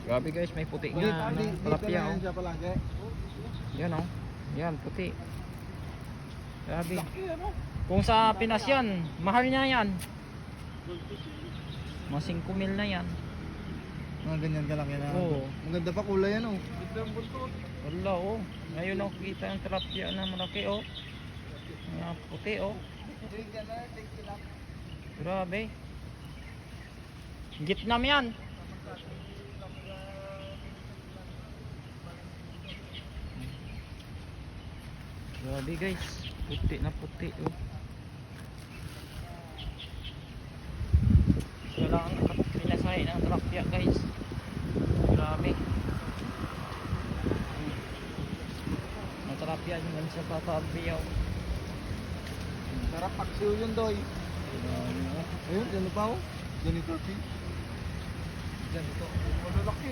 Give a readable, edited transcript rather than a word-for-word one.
Grabe guys, may puti nga tilapia oh. siya palagi. Yan oh. Yan, puti. Grabe. Kung sa Pinas yan, mahal niya yan. Mga 5,000 na yan. Mga ganyan ka lang yan. Oo. Maganda pa kulay yan oh. Wala oh. Ngayon oh, kita ang tilapia na malaki oh. Mga puti oh. Grabe. Gitnam yan. Grabe guys. Puti na puti oh. Siya lang ang pinasay ng tilapia guys. Grabe. Ang tilapia yun sa tatabiyaw. Sarap paksiw yun doy. Ayun, ano pa oh? Ganito si. Ganito. Malalaki